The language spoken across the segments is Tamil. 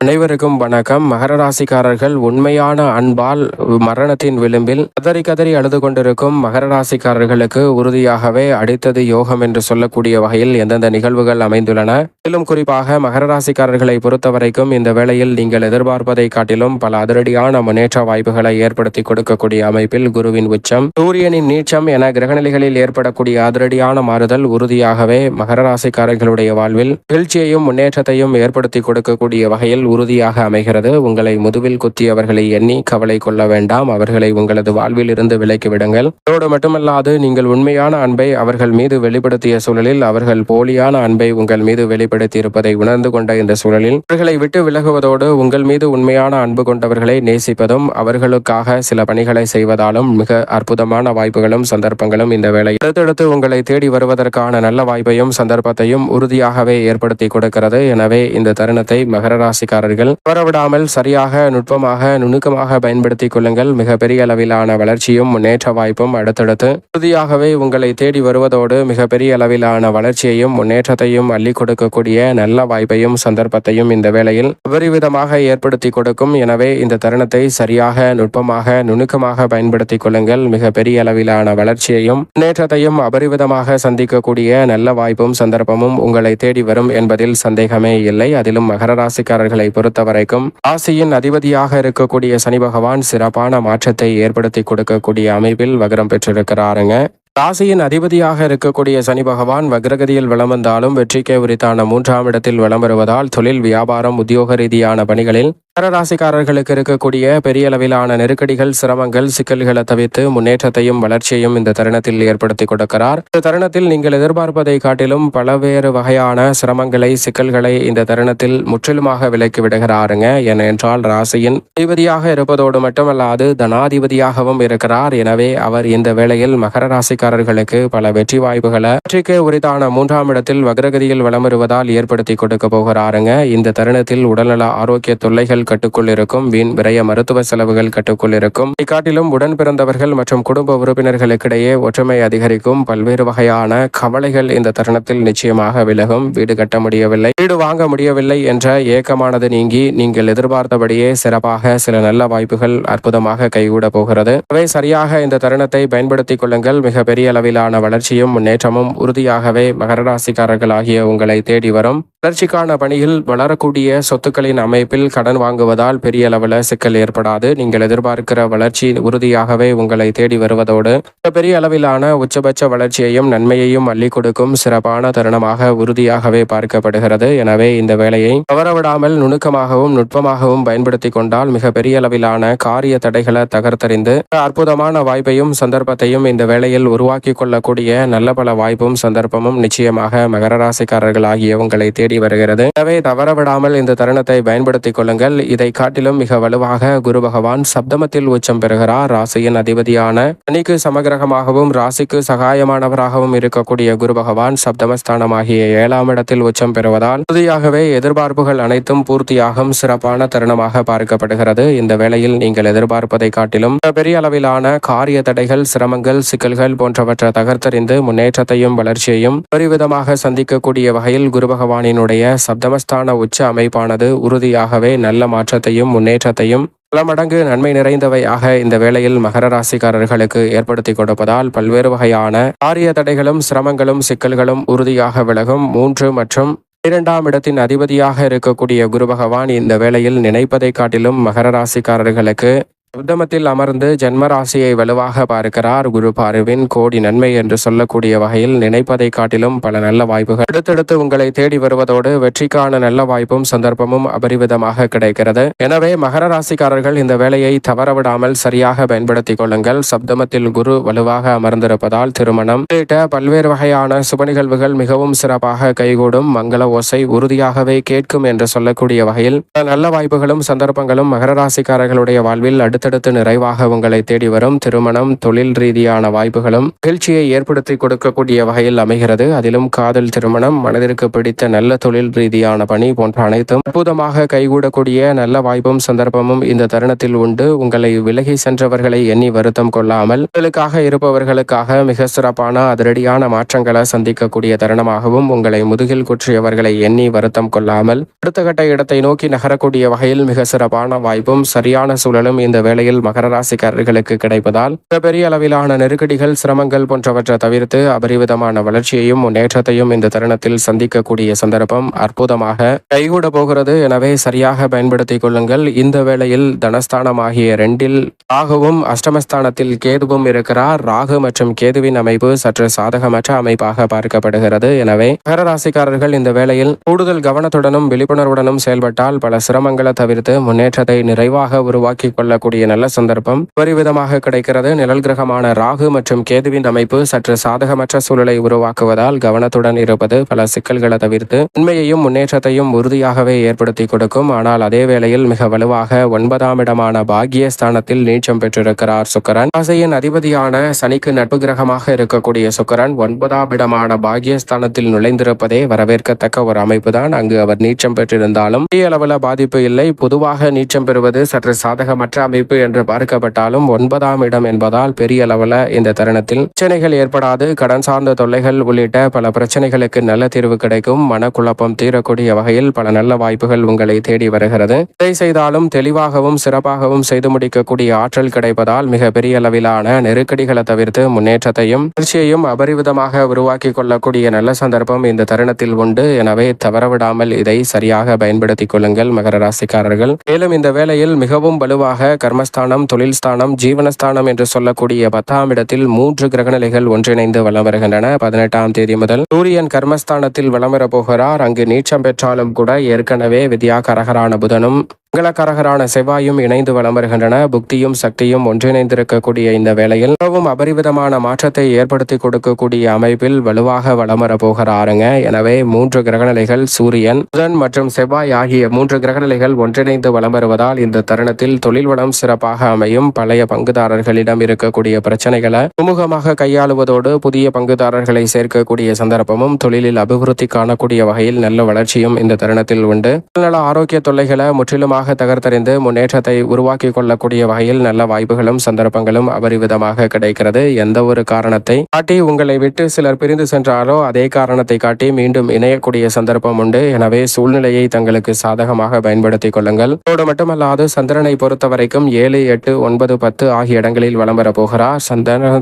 அனைவருக்கும் வணக்கம். மகர ராசிக்காரர்கள் உண்மையான அன்பால் மரணத்தின் விளிம்பில் கதறி கதறி அழுது கொண்டிருக்கும் மகர ராசிக்காரர்களுக்கு உறுதியாகவே அடித்தது யோகம் என்று சொல்லக்கூடிய வகையில் எந்தெந்த நிகழ்வுகள் அமைந்துள்ளன. மேலும் குறிப்பாக மகர ராசிக்காரர்களை பொறுத்தவரைக்கும் இந்த வேளையில் நீங்கள் எதிர்பார்ப்பதை காட்டிலும் பல அதிரடியான முன்னேற்ற வாய்ப்புகளை ஏற்படுத்தி கொடுக்கக்கூடிய அமைப்பில் குருவின் உச்சம், சூரியனின் நீச்சம் என கிரகநிலைகளில் ஏற்படக்கூடிய அதிரடியான மாறுதல் உறுதியாகவே மகர ராசிக்காரர்களுடைய வாழ்வில் வீழ்ச்சியையும் முன்னேற்றத்தையும் ஏற்படுத்தி கொடுக்கக்கூடிய வகையில் உறுதியாக அமைகிறது. உங்களை முதுவில் குத்தியவர்களை எண்ணி கவலை கொள்ள வேண்டாம். அவர்களை உங்களது வாழ்வில் இருந்து விலக்கி விடுங்கள். அதோடு மட்டுமல்லாது நீங்கள் உண்மையான அன்பை அவர்கள் மீது வெளிப்படுத்திய சூழலில் அவர்கள் போலியான அன்பை உங்கள் மீது வெளிப்படுத்தி இருப்பதை உணர்ந்து கொண்ட இந்த சூழலில் அவர்களை விட்டு விலகுவதோடு உங்கள் மீது உண்மையான அன்பு கொண்டவர்களை நேசிப்பதும் அவர்களுக்காக சில பணிகளை செய்வதாலும் மிக அற்புதமான வாய்ப்புகளும் சந்தர்ப்பங்களும் இந்த வேளை அடுத்தடுத்து உங்களை தேடி வருவதற்கான நல்ல வாய்ப்பையும் சந்தர்ப்பத்தையும் உறுதியாகவே ஏற்படுத்தி கொடுக்கிறது. எனவே இந்த தருணத்தை மகர ராசிக்காரர்கள் தவறவிடாமல் சரியாக நுட்பமாக நுணுக்கமாக பயன்படுத்திக் கொள்ளுங்கள். மிகப்பெரிய அளவிலான வளர்ச்சியும் முன்னேற்ற வாய்ப்பும் அடுத்தடுத்து உறுதியாகவே உங்களை தேடி வருவதோடு மிகப்பெரிய அளவிலான வளர்ச்சியையும் முன்னேற்றத்தையும் அள்ளி கொடுக்கக்கூடிய நல்ல வாய்ப்பையும் சந்தர்ப்பத்தையும் இந்த வேளையில் அபரிவிதமாக ஏற்படுத்தி கொடுக்கும். எனவே இந்த தருணத்தை சரியாக நுட்பமாக நுணுக்கமாக பயன்படுத்திக் கொள்ளுங்கள். மிகப்பெரிய அளவிலான வளர்ச்சியையும் முன்னேற்றத்தையும் அபரிவிதமாக சந்திக்கக்கூடிய நல்ல வாய்ப்பும் சந்தர்ப்பமும் உங்களை தேடி வரும் என்பதில் சந்தேகமே இல்லை. அதிலும் மகர ராசிக்காரர்களை பொறுத்தவரைக்கும் ராசியின் அதிபதியாக இருக்கக்கூடிய சனி பகவான் சிறப்பான மாற்றத்தை ஏற்படுத்தி கொடுக்கக்கூடிய அமைப்பில் வக்ரம் பெற்றிருக்கிறாருங்க. ராசியின் அதிபதியாக இருக்கக்கூடிய சனி பகவான் வக்ரகதியில் வலம் வந்தாலும் வெற்றிக்கே உரித்தான 3ஆம் இடத்தில் வலம் வருவதால் தொழில், வியாபாரம், உத்தியோக ரீதியான பணிகளில் மகர ராசிக்காரர்களுக்கு இருக்கக்கூடிய பெரிய அளவிலான நெருக்கடிகள், சிரமங்கள், சிக்கல்களை தவிர்த்து முன்னேற்றத்தையும் வளர்ச்சியையும் இந்த தருணத்தில் ஏற்படுத்தி கொடுக்கிறார். இந்த தருணத்தில் நீங்கள் எதிர்பார்ப்பதை காட்டிலும் பலவேறு வகையான சிரமங்களை, சிக்கல்களை இந்த தருணத்தில் முற்றிலுமாக விலக்கி விடுகிறாருங்க. ஏனென்றால் ராசியின் அதிபதியாக இருப்பதோடு மட்டுமல்லாது தனாதிபதியாகவும் இருக்கிறார். எனவே அவர் இந்த வேளையில் மகர ராசிக்காரர்களுக்கு பல வெற்றி வாய்ப்புகளை வெற்றிக்கு உரித்தான 3ஆம் இடத்தில் வக்ரகதியில் வலம் வருவதால் ஏற்படுத்தி கொடுக்க போகிறாருங்க. இந்த தருணத்தில் உடல்நல ஆரோக்கிய தொல்லைகள் கட்டுக்குள் இருக்கும். வீண் விரய மருத்துவ செலவுகள் கட்டுக்குள் இருக்கும். இக்காட்டிலும் உடன் பிறந்தவர்கள் மற்றும் குடும்ப உறுப்பினர்களுக்கிடையே ஒற்றுமை அதிகரிக்கும். பல்வேறு வகையான கவலைகள் இந்த தருணத்தில் நிச்சயமாக விலகும். வீடு கட்ட முடியவில்லை, வீடு வாங்க முடியவில்லை என்ற ஏக்கமானது நீங்கி நீங்கள் எதிர்பார்த்தபடியே சிறப்பாக சில நல்ல வாய்ப்புகள் அற்புதமாக கைகூட போகிறது. அவை சரியாக இந்த தருணத்தை பயன்படுத்திக் கொள்ளுங்கள். மிக பெரிய அளவிலான வளர்ச்சியும் முன்னேற்றமும் உறுதியாகவே மகர ராசிக்காரர்கள் ஆகிய உங்களை தேடி வரும். வளர்ச்சிக்கான பணியில் வளரக்கூடிய சொத்துக்களின் அமைப்பில் கடன் வாங்குவதால் பெரிய அளவில் சிக்கல் ஏற்படாது. நீங்கள் எதிர்பார்க்கிற வளர்ச்சி உறுதியாகவே உங்களை தேடி வருவதோடு பெரிய அளவிலான உச்சபட்ச வளர்ச்சியையும் நன்மையையும் அள்ளி கொடுக்கும் சிறப்பான தருணமாக உறுதியாகவே பார்க்கப்படுகிறது. எனவே இந்த வேலையை தவறவிடாமல் நுணுக்கமாகவும் நுட்பமாகவும் பயன்படுத்தி கொண்டால் மிக பெரிய அளவிலான காரிய தடைகளை தகர்த்தறிந்து அற்புதமான வாய்ப்பையும் சந்தர்ப்பத்தையும் இந்த வேளையில் உருவாக்கி கொள்ளக்கூடிய நல்ல பல வாய்ப்பும் சந்தர்ப்பமும் நிச்சயமாக மகர ராசிக்காரர்கள் ஆகிய உங்களை தேடி வருகிறது. எனவே தவறவிடாமல் இந்த தருணத்தை பயன்படுத்திக் கொள்ளுங்கள். இதை காட்டிலும் மிக வலுவாக குரு பகவான் சப்தமத்தில் உச்சம் பெறுகிறார். ராசியின் அதிபதியான சனிக்கு சமகிரகமாகவும் ராசிக்கு சகாயமானவராகவும் இருக்கக்கூடிய குரு பகவான் சப்தமஸ்தானமாகிய 7ஆம் இடத்தில் உச்சம் பெறுவதால் உறுதியாகவே எதிர்பார்ப்புகள் அனைத்தும் பூர்த்தியாகும் சிறப்பான தருணமாக பார்க்கப்படுகிறது. இந்த வேளையில் நீங்கள் எதிர்பார்ப்பதை காட்டிலும் பெரிய அளவிலான காரிய தடைகள், சிரமங்கள், சிக்கல்கள் போன்றவற்றை தகர்த்தறிந்து முன்னேற்றத்தையும் வளர்ச்சியையும் பெருவிதமாக சந்திக்கக்கூடிய வகையில் குரு பகவானினுடைய சப்தமஸ்தான உச்ச அமைப்பானது உறுதியாகவே நல்ல மாற்றத்தையும் முன்னேற்றத்தையும் பல மடங்கு நன்மை நிறைந்தவையாக இந்த வேளையில் மகர ராசிக்காரர்களுக்கு ஏற்படுத்தி கொடுப்பதால் பல்வேறு வகையான காரிய தடைகளும் சிரமங்களும் சிக்கல்களும் உறுதியாக விலகும். 3 மற்றும் 2ஆம் இடத்தின் அதிபதியாக இருக்கக்கூடிய குரு பகவான் இந்த வேளையில் நினைப்பதை காட்டிலும் மகர ராசிக்காரர்களுக்கு உத்தமத்தில் அமர்ந்து ஜென்ம ராசியை வலுவாக பார்க்கிறார். குரு பார்வின் கோடி நன்மை என்று சொல்லக்கூடிய வகையில் நினைப்பதை காட்டிலும் பல நல்ல வாய்ப்புகள் அடுத்தடுத்து உங்களை தேடி வருவதோடு வெற்றிக்கான நல்ல வாய்ப்பும் சந்தர்ப்பமும் அபரிவிதமாக கிடைக்கிறது. எனவே மகர ராசிக்காரர்கள் இந்த வேலையை தவறவிடாமல் சரியாக பயன்படுத்திக் கொள்ளுங்கள். சப்தமத்தில் குரு வலுவாக அமர்ந்திருப்பதால் திருமணம் உள்ளிட்ட பல்வேறு வகையான சுப நிகழ்வுகள் மிகவும் சிறப்பாக கைகூடும். மங்கள ஓசை உறுதியாகவே கேட்கும் என்று சொல்லக்கூடிய வகையில் நல்ல வாய்ப்புகளும் சந்தர்ப்பங்களும் மகர ராசிக்காரர்களுடைய வாழ்வில் அடுத்தடுத்து நிறைவாக உங்களை தேடி வரும். திருமணம், தொழில் ரீதியான வாய்ப்புகளும் மகிழ்ச்சியை ஏற்படுத்தி கொடுக்கக்கூடிய வகையில் அமைகிறது. அதிலும் காதல் திருமணம், மனதிற்கு பிடித்த நல்ல தொழில் ரீதியான பணி போன்ற அனைத்தும் அற்புதமாக கைகூடக்கூடிய நல்ல வாய்ப்பும் சந்தர்ப்பமும் இந்த தருணத்தில் உண்டு. உங்களை விலகி சென்றவர்களை எண்ணி வருத்தம் கொள்ளாமல் உங்களுக்காக இருப்பவர்களுக்காக மிக சிறப்பான அதிரடியான மாற்றங்களை சந்திக்கக்கூடிய தருணமாகவும், உங்களை முதுகில் குற்றியவர்களை எண்ணி வருத்தம் கொள்ளாமல் அடுத்த கட்ட இடத்தை நோக்கி நகரக்கூடிய வகையில் மிக சிறப்பான வாய்ப்பும் சரியான சூழலும் இந்த வேளையில் மகர ராசிக்காரர்களுக்கு கிடைப்பதால் பெரிய அளவிலான நெருக்கடிகள், சிரமங்கள் போன்றவற்றை தவிர்த்து அபரிவிதமான வளர்ச்சியையும் முன்னேற்றத்தையும் இந்த தருணத்தில் சந்திக்கக்கூடிய சந்தர்ப்பம் அற்புதமாக கைகூட போகிறது. எனவே சரியாக பயன்படுத்திக் கொள்ளுங்கள். இந்த வேளையில் தனஸ்தானம் ஆகிய 2 ராகுவும் அஷ்டமஸ்தானத்தில் கேதுவும் இருக்கிறார். ராகு மற்றும் கேதுவின் அமைப்பு சற்று சாதகமற்ற அமைப்பாக பார்க்கப்படுகிறது. எனவே மகர ராசிக்காரர்கள் இந்த வேளையில் கூடுதல் கவனத்துடனும் விழிப்புணர்வுடனும் செயல்பட்டால் பல சிரமங்களை தவிர்த்து முன்னேற்றத்தை நிறைவாக உருவாக்கி கொள்ளக்கூடிய நல்ல சந்தர்ப்பம் பரிவிதமாக கிடைக்கிறது. நிழல் கிரகமான ராகு மற்றும் கேதுவின் அமைப்பு சற்று சாதகமற்ற சூழலை உருவாக்குவதால் கவனத்துடன் இருப்பது பல சிக்கல்களை தவிர்த்து உண்மையையும் முன்னேற்றத்தையும் உறுதியாகவே ஏற்படுத்தி கொடுக்கும். ஆனால் அதே வேளையில் மிக வலுவாக 9ஆம் இடமான பாக்கியஸ்தானத்தில் நீச்சம் பெற்றிருக்கிறார் சுக்கிரன். ராசியின் அதிபதியான சனிக்கு நட்பு கிரகமாக இருக்கக்கூடிய சுக்கிரன் 9ஆம் இடமான பாக்கியஸ்தானத்தில் நுழைந்திருப்பதே வரவேற்கத்தக்க ஒரு அமைப்பு தான். அங்கு அவர் நீச்சம் பெற்றிருந்தாலும் பெரிய அளவில் பாதிப்பு இல்லை. பொதுவாக நீச்சம் பெறுவது சற்று சாதகமற்ற அமைப்பு என்று பார்க்கப்பட்டாலும் 9ஆம் இடம் என்பதால் பெரிய அளவில் இந்த தருணத்தில் பிரச்சனைகள் ஏற்படாது. கடன் சார்ந்த தொல்லைகள் உள்ளிட்ட பல பிரச்சனைகளுக்கு நல்ல தீர்வு கிடைக்கும். மனக்குழப்பம் தீரக்கூடிய வகையில் பல நல்ல வாய்ப்புகள் உங்களை தேடி வருகிறது. எதை செய்தாலும் தெளிவாகவும் சிறப்பாகவும் செய்து முடிக்கக்கூடிய ஆற்றல் கிடைப்பதால் மிக பெரிய அளவிலான நெருக்கடிகளை தவிர்த்து முன்னேற்றத்தையும் வளர்ச்சியையும் அபரிவிதமாக உருவாக்கி கொள்ளக்கூடிய நல்ல சந்தர்ப்பம் இந்த தருணத்தில் உண்டு. எனவே தவறவிடாமல் இதை சரியாக பயன்படுத்திக் கொள்ளுங்கள் மகர ராசிக்காரர்கள். மேலும் இந்த வேளையில் மிகவும் வலுவாக கர்மஸ்தானம், தொழில் ஸ்தானம், ஜீவனஸ்தானம் என்று சொல்லக்கூடிய 10ஆம் இடத்தில் 3 கிரகநிலைகள் ஒன்றிணைந்து வலம் வருகின்றன. 18ஆம் தேதி முதல் சூரியன் கர்மஸ்தானத்தில் வலம் வரப் போகிறார். அங்கு நீச்சம் பெற்றாலும் கூட ஏற்கனவே வித்யாகாரகரான புதனும் மங்களகரகரான செவ்வாயும் இணைந்து வலம் வருகின்றன. புக்தியும் சக்தியும் ஒன்றிணைந்திருக்கக்கூடிய இந்த வேளையில் மிகவும் அபரிவிதமான மாற்றத்தை ஏற்படுத்தி கொடுக்கக்கூடிய அமைப்பில் வலுவாக வலம் வர போகிறாருங்க. எனவே 3 கிரகநிலைகள் சூரியன், புதன் மற்றும் செவ்வாய் ஆகிய 3 கிரகநிலைகள் ஒன்றிணைந்து வலம் வருவதால் இந்த தருணத்தில் தொழில் வளம் சிறப்பாக அமையும். பழைய பங்குதாரர்களிடம் இருக்கக்கூடிய பிரச்சனைகளை சுமூகமாக கையாளுவதோடு புதிய பங்குதாரர்களை சேர்க்கக்கூடிய சந்தர்ப்பமும், தொழிலில் அபிவிருத்தி காணக்கூடிய வகையில் நல்ல வளர்ச்சியும் இந்த தருணத்தில் உண்டு. நல ஆரோக்கிய தொல்லைகளை முற்றிலுமாக தகர்த்தறிந்து முன்னேற்றத்தை உருவாக்கி கொள்ளக்கூடிய வகையில் நல்ல வாய்ப்புகளும் சந்தர்ப்பங்களும் அபரிவிதமாக கிடைக்கிறது. எந்த ஒரு காரணத்தை காட்டி உங்களை விட்டு சிலர் பிரிந்து சென்றாலோ அதே காரணத்தை காட்டி மீண்டும் இணையக்கூடிய சந்தர்ப்பம் உண்டு. எனவே சூழ்நிலையை தங்களுக்கு சாதகமாக பயன்படுத்திக் கொள்ளுங்கள். அதோடு மட்டுமல்லாது சந்திரனை பொறுத்த வரைக்கும் 7, 8, 9, 10 ஆகிய இடங்களில் வலம் வர போகிறார்.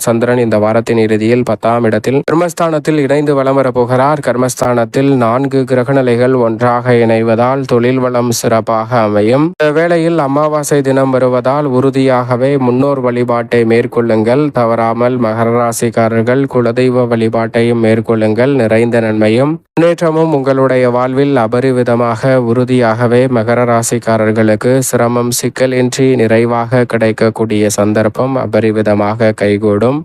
சந்திரன் இந்த வாரத்தின் இறுதியில் 10ஆம் இடத்தில் கர்மஸ்தானத்தில் இணைந்து வலம் வர போகிறார். கர்மஸ்தானத்தில் 4 கிரகநிலைகள் ஒன்றாக இணைவதால் தொழில் வளம் சிறப்பாக அமையும். வேளையில் அமாவாசை தினம் வருவதால் உறுதியாகவே முன்னோர் வழிபாட்டை மேற்கொள்ளுங்கள். தவறாமல் மகர ராசிக்காரர்கள் குலதெய்வ வழிபாட்டையும் மேற்கொள்ளுங்கள். நிறைந்த நன்மையும் முன்னேற்றமும் உங்களுடைய வாழ்வில் அபரிவிதமாக உறுதியாகவே மகர ராசிக்காரர்களுக்கு சிரமம் சிக்கலின்றி நிறைவாக கிடைக்கக்கூடிய சந்தர்ப்பம் அபரிவிதமாக கைகூடும்.